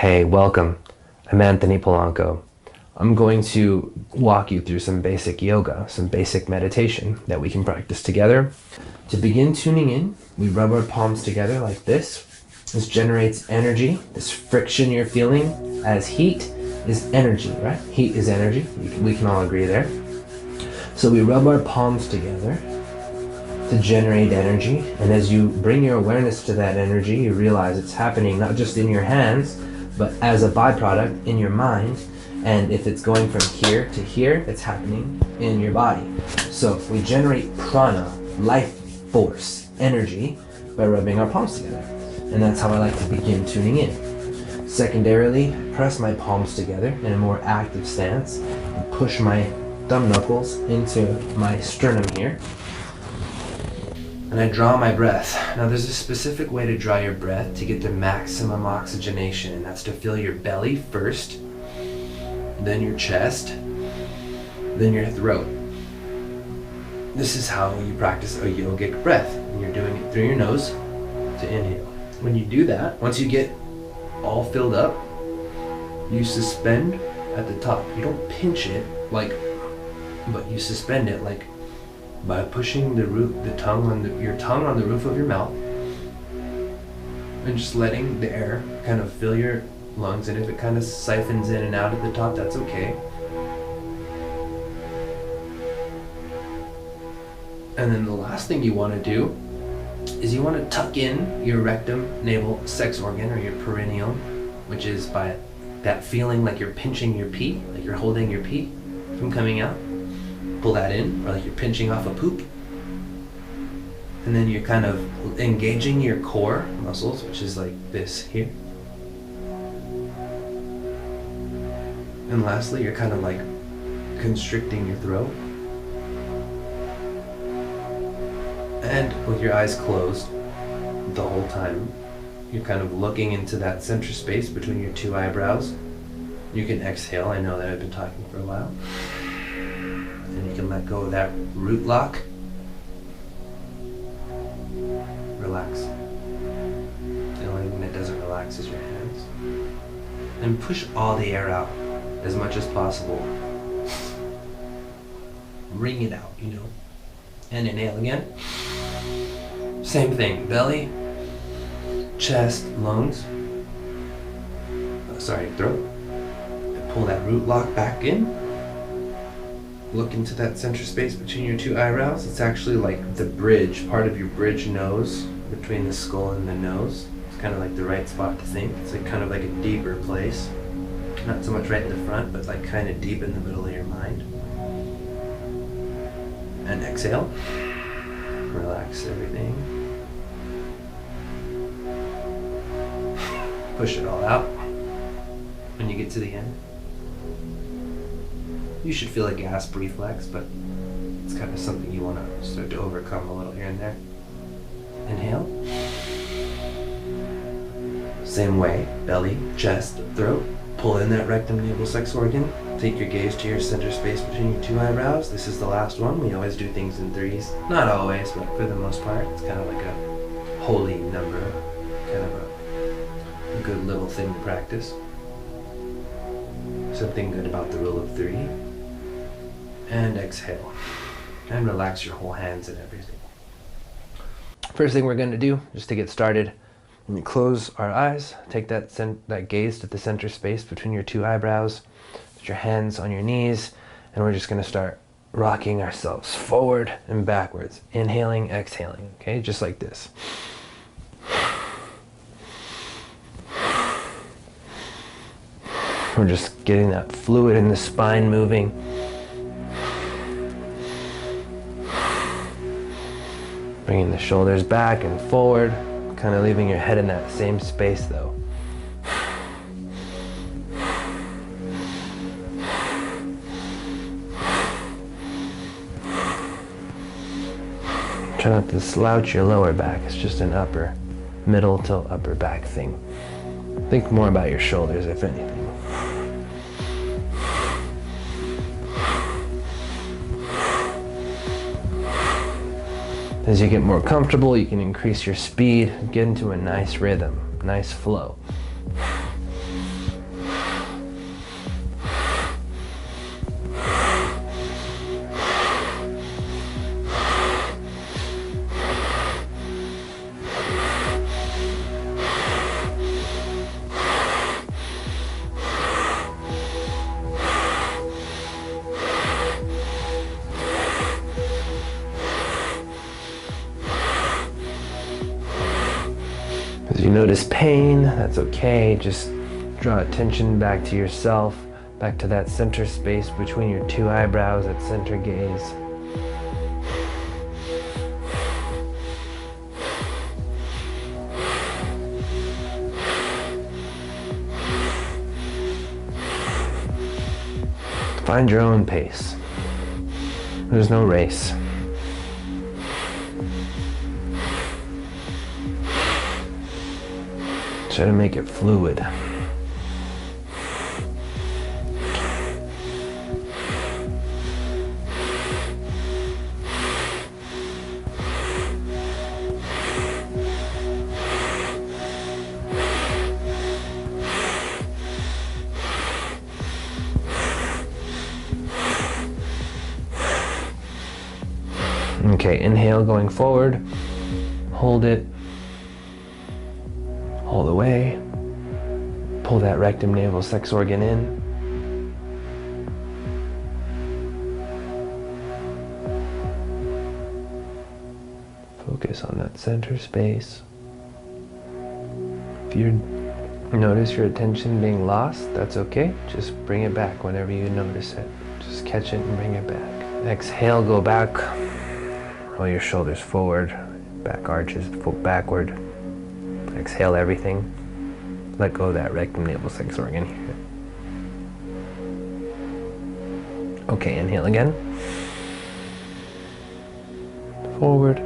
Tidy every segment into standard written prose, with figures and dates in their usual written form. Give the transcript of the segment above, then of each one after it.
Hey, welcome. I'm Anthony Polanco. I'm going to walk you through some basic yoga, some basic meditation that we can practice together. To begin tuning in, we rub our palms together like this. This generates energy. This friction you're feeling as heat is energy, right? Heat is energy. We can all agree there. So we rub our palms together to generate energy. And as you bring your awareness to that energy, you realize it's happening not just in your hands, but as a byproduct in your mind. And if it's going from here to here, it's happening in your body. So we generate prana, life force, energy, by rubbing our palms together. And that's how I like to begin tuning in. Secondarily, press my palms together in a more active stance and push my thumb knuckles into my sternum here. And I draw my breath. Now there's a specific way to draw your breath to get the maximum oxygenation, and that's to fill your belly first, then your chest, then your throat. This is how you practice a yogic breath. And you're doing it through your nose to inhale. When you do that, once you get all filled up, you suspend at the top. You don't pinch it but you suspend it by pushing your tongue on the roof of your mouth and just letting the air kind of fill your lungs. And if it kind of siphons in and out at the top, that's okay. And then the last thing you want to do is you want to tuck in your rectum navel sex organ, or your perineum, which is by that feeling like you're pinching your pee, like you're holding your pee from coming out. Pull that in, or like you're pinching off a poop. And then you're kind of engaging your core muscles, which is like this here. And lastly, you're kind of like constricting your throat. And with your eyes closed the whole time, you're kind of looking into that center space between your two eyebrows. You can exhale. I know that I've been talking for a while. And you can let go of that root lock. Relax. The only thing that doesn't relax is your hands. And push all the air out as much as possible. Wring it out, And inhale again. Same thing. Belly, chest, lungs. Throat. And pull that root lock back in. Look into that center space between your two eyebrows. It's actually like the bridge, part of your bridge nose between the skull and the nose. It's kind of like the right spot to think. It's like kind of like a deeper place. Not so much right in the front, but like kind of deep in the middle of your mind. And exhale. Relax everything. Push it all out. When you get to the end, you should feel a gasp reflex, but it's kind of something you want to start to overcome a little here and there. Inhale. Same way, belly, chest, throat. Pull in that rectum navel sex organ. Take your gaze to your center space between your two eyebrows. This is the last one. We always do things in threes. Not always, but for the most part. It's kind of like a holy number. Kind of a good little thing to practice. Something good about the rule of three. And exhale. And relax your whole hands and everything. First thing we're going to do, just to get started, when you close our eyes, take that gaze to the center space between your two eyebrows, put your hands on your knees, and we're just going to start rocking ourselves forward and backwards. Inhaling, exhaling, okay? Just like this. We're just getting that fluid in the spine moving. Bringing the shoulders back and forward, kind of leaving your head in that same space though. Try not to slouch your lower back. It's just an middle to upper back thing. Think more about your shoulders, if anything. As you get more comfortable, you can increase your speed, get into a nice rhythm, nice flow. As you notice pain, that's okay. Just draw attention back to yourself, back to that center space between your two eyebrows, that center gaze. Find your own pace. There's no race. Try to make it fluid. Okay, inhale going forward, hold it all the way, pull that rectum navel sex organ in. Focus on that center space. If you notice your attention being lost, that's okay. Just bring it back whenever you notice it. Just catch it and bring it back. Exhale, go back. Roll your shoulders forward, back arches backward. Exhale everything. Let go of that rectum navel sex organ here. Okay, inhale again. Forward.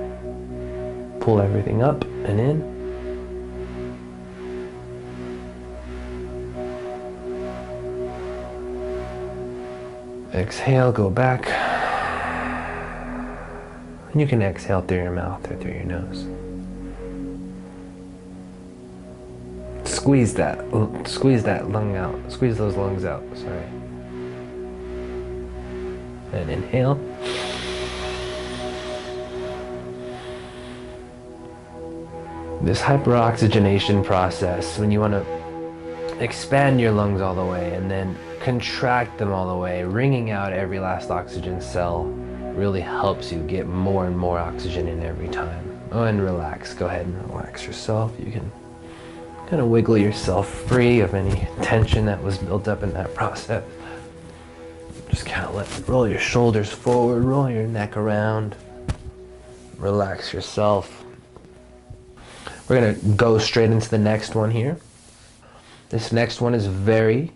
Pull everything up and in. Exhale, go back. And you can exhale through your mouth or through your nose. Squeeze that lung out. Squeeze those lungs out, sorry. And inhale. This hyperoxygenation process, when you want to expand your lungs all the way and then contract them all the way, wringing out every last oxygen cell, really helps you get more and more oxygen in every time. Oh, and relax. Go ahead and relax yourself. You can kind of wiggle yourself free of any tension that was built up in that process. Just kind of roll your shoulders forward, roll your neck around, relax yourself. We're gonna go straight into the next one here. This next one is very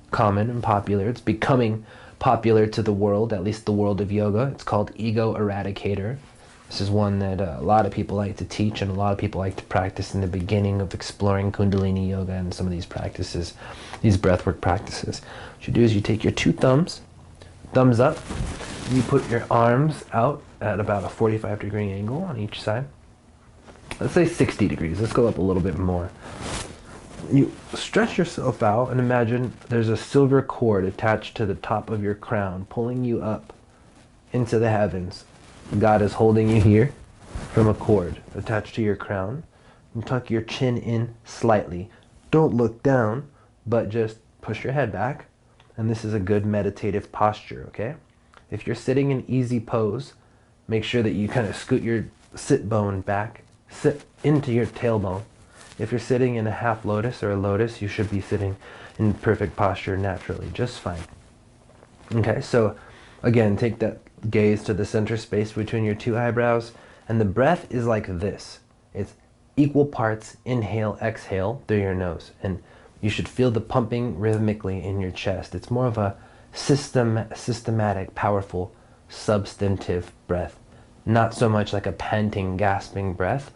common and popular. It's becoming popular to the world, at least the world of yoga. It's called Ego Eradicator. This is one that a lot of people like to teach and a lot of people like to practice in the beginning of exploring Kundalini yoga and some of these practices, these breathwork practices. What you do is you take your two thumbs up, and you put your arms out at about a 45-degree angle on each side. Let's say 60 degrees. Let's go up a little bit more. You stretch yourself out and imagine there's a silver cord attached to the top of your crown, pulling you up into the heavens. God is holding you here from a cord attached to your crown. And tuck your chin in slightly. Don't look down, but just push your head back. And this is a good meditative posture, okay? If you're sitting in easy pose, make sure that you kind of scoot your sit bone back, sit into your tailbone. If you're sitting in a half lotus or a lotus, you should be sitting in perfect posture naturally, just fine. Okay, so again, take that gaze to the center space between your two eyebrows, and the breath is like this. It's equal parts inhale, exhale through your nose, and you should feel the pumping rhythmically in your chest. It's more of a systematic, powerful, substantive breath, not so much like a panting, gasping breath.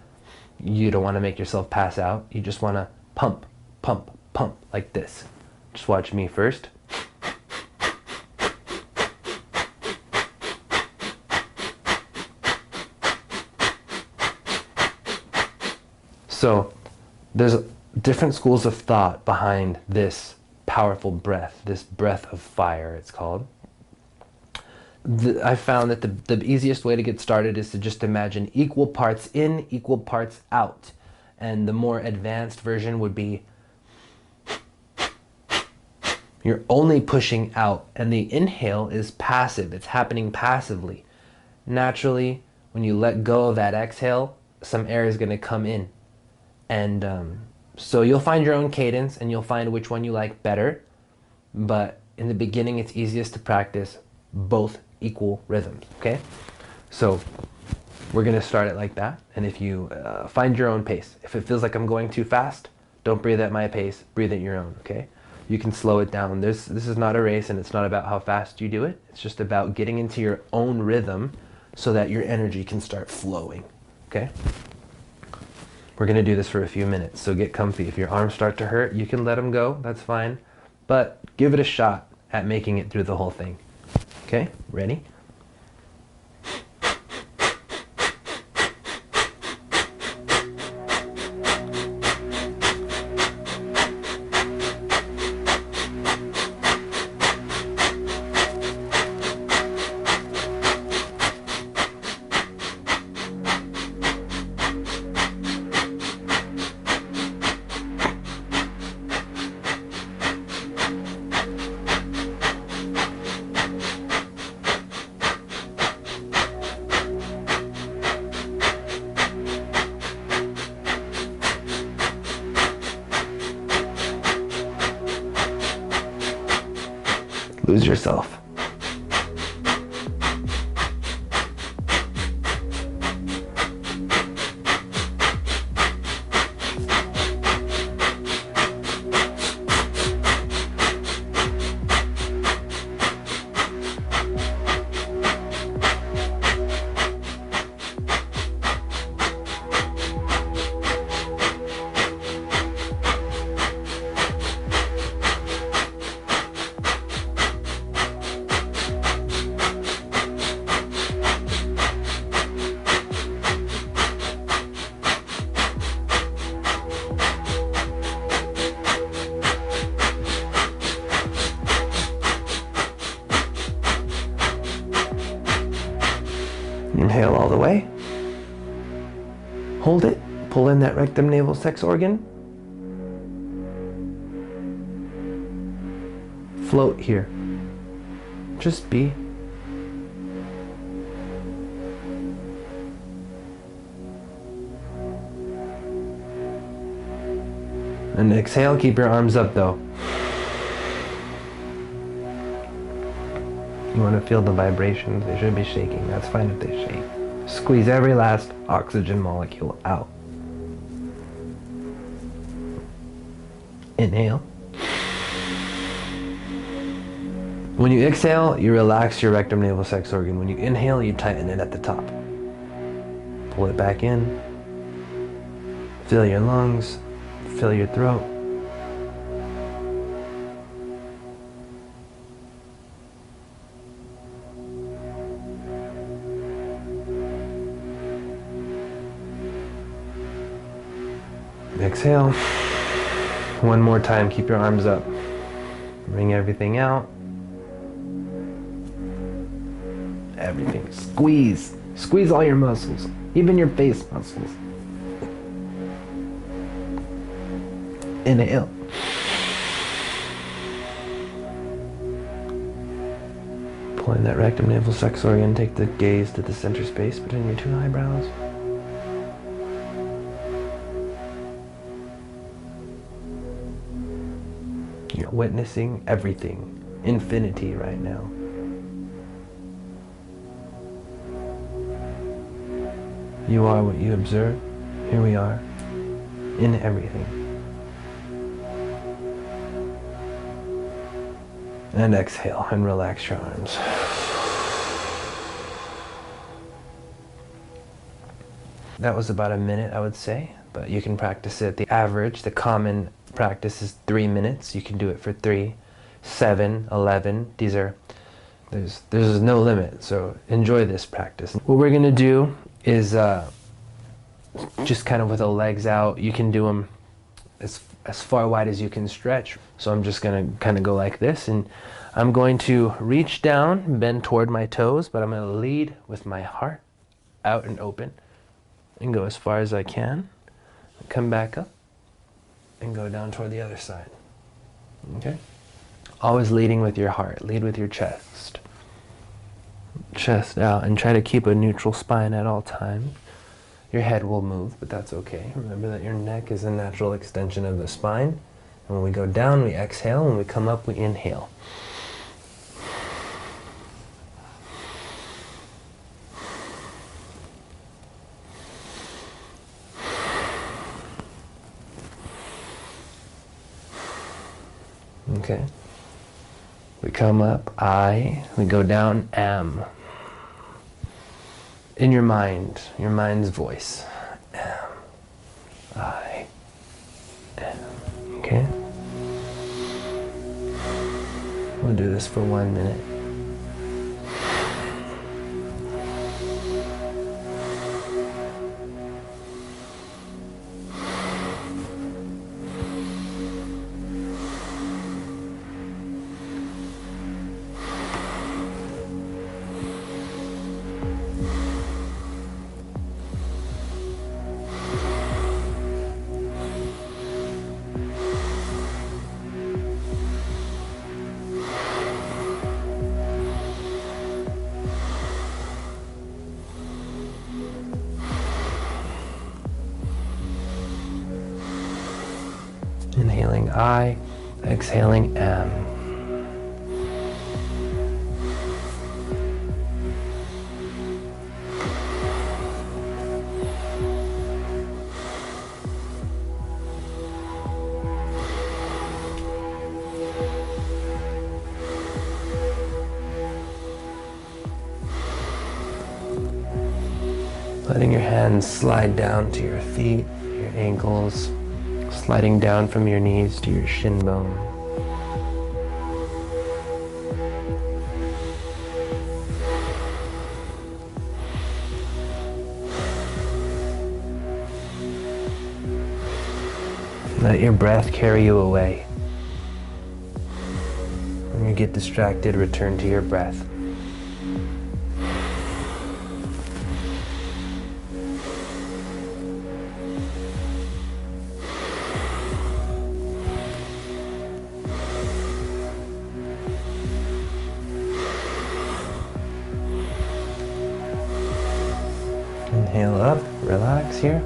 You don't want to make yourself pass out. You just want to pump, pump, pump like this. Just watch me first. So there's different schools of thought behind this powerful breath, this breath of fire it's called. I found that the easiest way to get started is to just imagine equal parts in, equal parts out. And the more advanced version would be you're only pushing out, and the inhale is passive. It's happening passively. Naturally, when you let go of that exhale, some air is going to come in. And so you'll find your own cadence and you'll find which one you like better. But in the beginning, it's easiest to practice both equal rhythms, okay? So we're gonna start it like that. And if you find your own pace, if it feels like I'm going too fast, don't breathe at my pace, breathe at your own, okay? You can slow it down. This is not a race, and it's not about how fast you do it. It's just about getting into your own rhythm so that your energy can start flowing, okay? We're gonna do this for a few minutes, so get comfy. If your arms start to hurt, you can let them go, that's fine. But give it a shot at making it through the whole thing. Okay, ready? Lose yourself. Inhale all the way. Hold it. Pull in that rectum navel sex organ. Float here. Just be. And exhale, keep your arms up though. You want to feel the vibrations. They should be shaking. That's fine if they shake. Squeeze every last oxygen molecule out. Inhale. When you exhale, you relax your rectum navel sex organ. When you inhale, you tighten it at the top. Pull it back in. Fill your lungs. Fill your throat. Exhale. One more time, keep your arms up. Bring everything out. Everything. Squeeze. Squeeze all your muscles, even your face muscles. Inhale. Pull in that rectum navel sex organ. Take the gaze to the center space between your two eyebrows. You're witnessing everything, infinity right now. You are what you observe. Here we are, in everything. And exhale and relax your arms. That was about a minute, I would say, but you can practice it. The average, the common practice is 3 minutes. You can do it for 3, 7, 11. These are, there's no limit, so enjoy this practice. What we're gonna do is just kind of with the legs out. You can do them as far wide as you can stretch. So I'm just gonna kind of go like this, and I'm going to reach down, bend toward my toes, but I'm gonna lead with my heart out and open and go as far as I can. Come back up and go down toward the other side. Okay? Always leading with your heart. Lead with your chest. Chest out, and try to keep a neutral spine at all times. Your head will move, but that's okay. Remember that your neck is a natural extension of the spine. And when we go down, we exhale. When we come up, we inhale. Okay. We come up, I. We go down, am. In your mind's voice. Am. I. Am. Okay? We'll do this for 1 minute. Inhaling I, exhaling am. Letting your hands slide down to your feet, your ankles, sliding down from your knees to your shin bone. Let your breath carry you away. When you get distracted, return to your breath. Inhale up, relax here.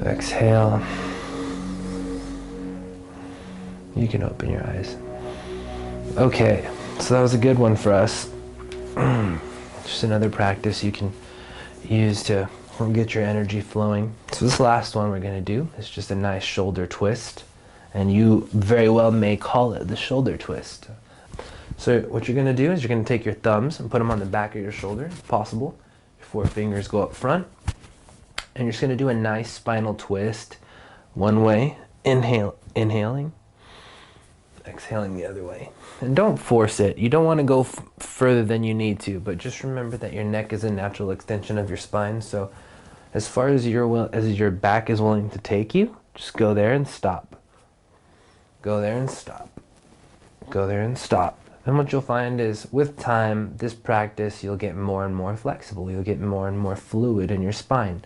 Exhale. You can open your eyes. Okay, so that was a good one for us. Just another practice you can use to get your energy flowing. So this last one we're going to do is just a nice shoulder twist. And you very well may call it the shoulder twist. So what you're going to do is you're going to take your thumbs and put them on the back of your shoulder, if possible. Your 4 fingers go up front. And you're just going to do a nice spinal twist. One way, inhaling, exhaling the other way. And don't force it. You don't want to go further than you need to, but just remember that your neck is a natural extension of your spine. So as far as your back is willing to take you, just go there and stop. Go there and stop. Go there and stop. And what you'll find is with time, this practice, you'll get more and more flexible. You'll get more and more fluid in your spine.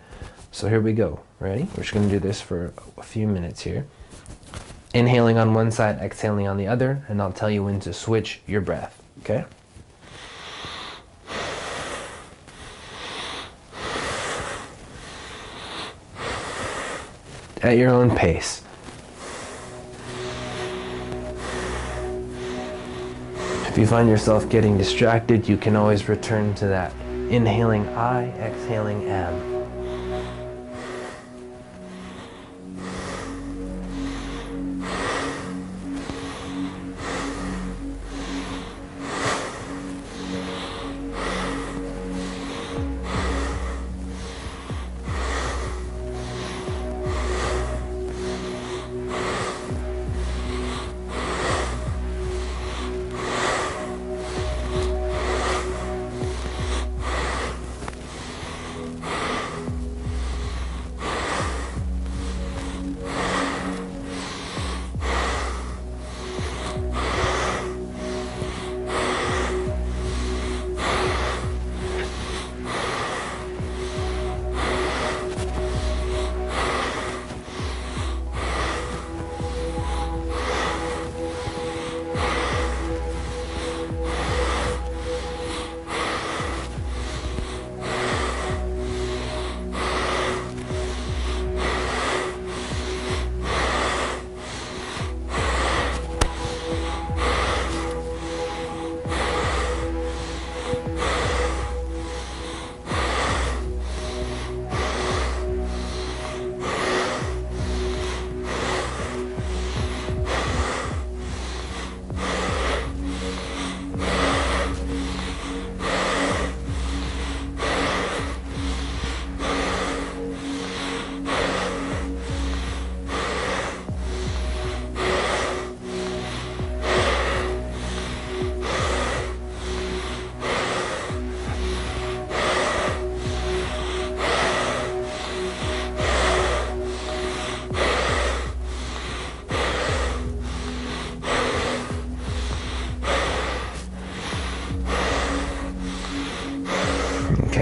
So here we go. Ready? We're just going to do this for a few minutes here. Inhaling on one side, exhaling on the other, and I'll tell you when to switch your breath. Okay? At your own pace. If you find yourself getting distracted, you can always return to that. Inhaling I, exhaling am.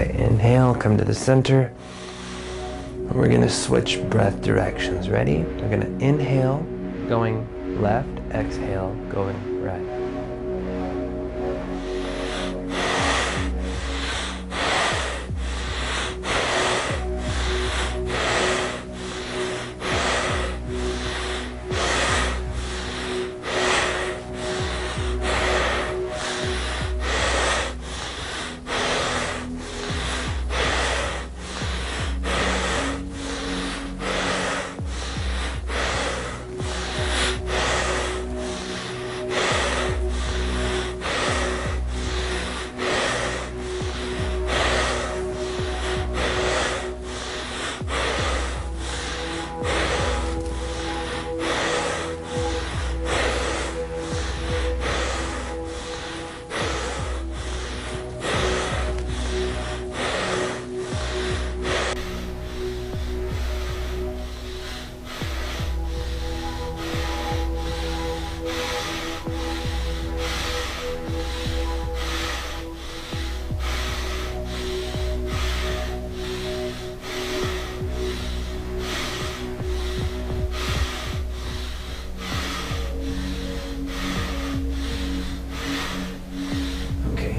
Okay, inhale, come to the center. We're gonna switch breath directions. Ready? We're gonna inhale, going left, exhale, going right.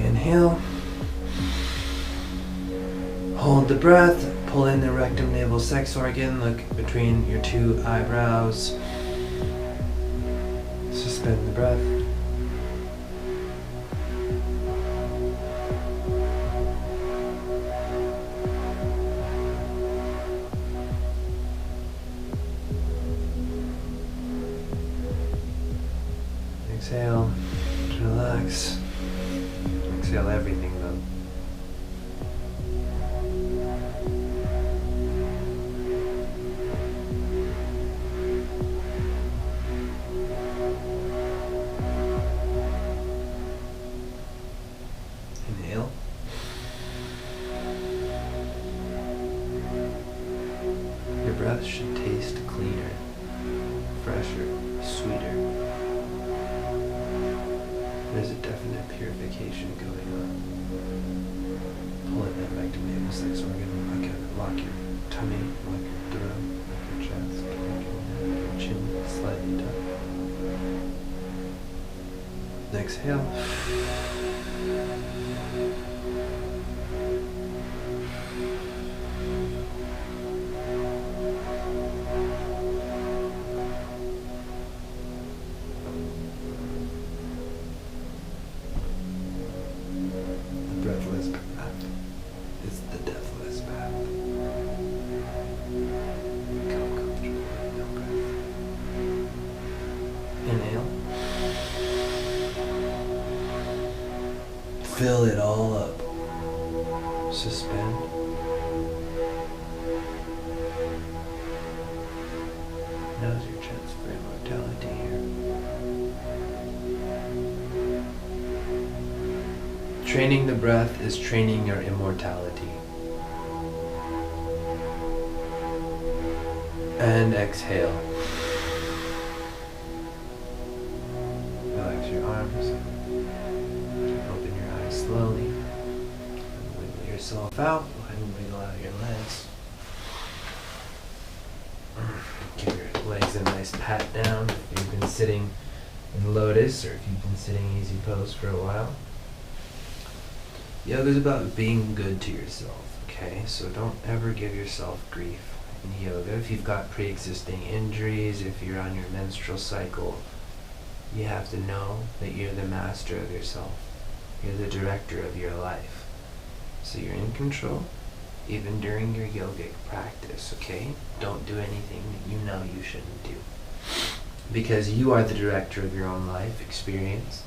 Inhale, hold the breath, pull in the rectum navel sex organ, look between your two eyebrows, suspend the breath. Exhale, relax. Exhale everything though. Inhale. Your breath should taste cleaner, fresher, sweeter. There's a definite purification going on. Pull in that rectum navel sex organ, lock your tummy, lock your throat, lock your chest, lock your chin slightly tucked. Exhale. Breathless path is the deathless path. Become comfortable with no breath. Inhale. Fill it all up. Suspend. Now's your chance for immortality here. Training the breath is training your immortality. And exhale. Relax your arms. Open your eyes slowly. Wiggle yourself out. Go ahead and wiggle out your legs. Give your legs a nice pat down if you've been sitting in lotus or if you've been sitting easy pose for a while. Yoga is about being good to yourself, okay? So don't ever give yourself grief in yoga. If you've got pre-existing injuries, if you're on your menstrual cycle, you have to know that you're the master of yourself. You're the director of your life. So you're in control, even during your yogic practice, okay? Don't do anything that you know you shouldn't do. Because you are the director of your own life experience.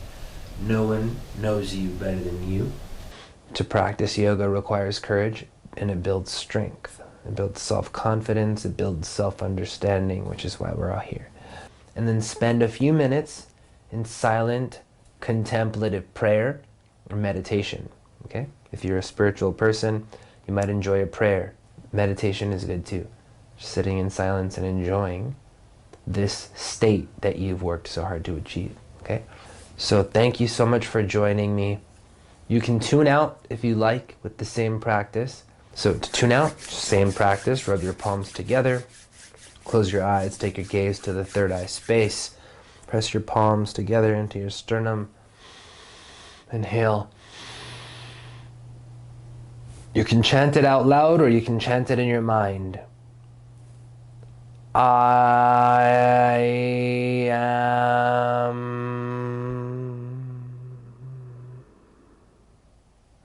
No one knows you better than you. To practice yoga requires courage, and it builds strength. It builds self-confidence, it builds self-understanding, which is why we're all here. And then spend a few minutes in silent, contemplative prayer or meditation, okay? If you're a spiritual person, you might enjoy a prayer. Meditation is good too. Just sitting in silence and enjoying this state that you've worked so hard to achieve, okay? So thank you so much for joining me. You can tune out if you like with the same practice. So to tune out, same practice, rub your palms together, close your eyes, take your gaze to the third eye space, press your palms together into your sternum, inhale. You can chant it out loud or you can chant it in your mind. I am.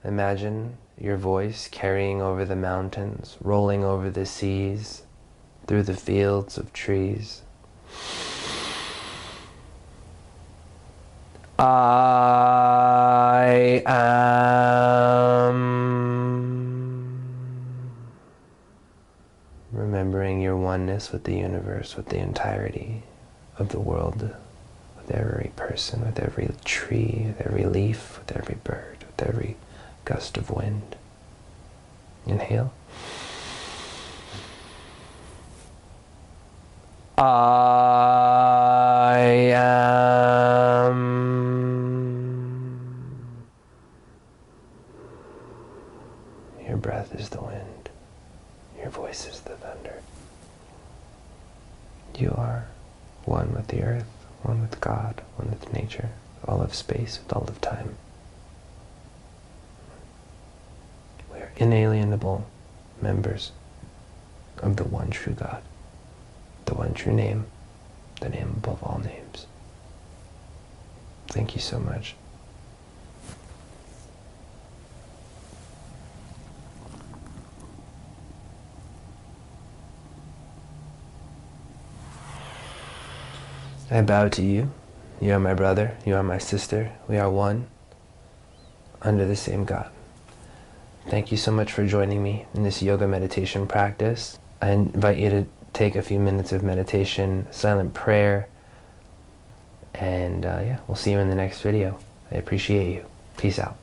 Imagine your voice carrying over the mountains, rolling over the seas, through the fields of trees. I am. Remembering your oneness with the universe, with the entirety of the world, with every person, with every tree, with every leaf, with every bird, with every gust of wind. Inhale. I am. Your breath is the wind. Your voice is the thunder. You are one with the earth, one with God, one with nature, with all of space, with all of time. We are inalienable members of the one true God, the one true name, the name above all names. Thank you so much. I bow to you. You are my brother. You are my sister. We are one under the same God. Thank you so much for joining me in this yoga meditation practice. I invite you to take a few minutes of meditation, silent prayer, and yeah, we'll see you in the next video. I appreciate you. Peace out.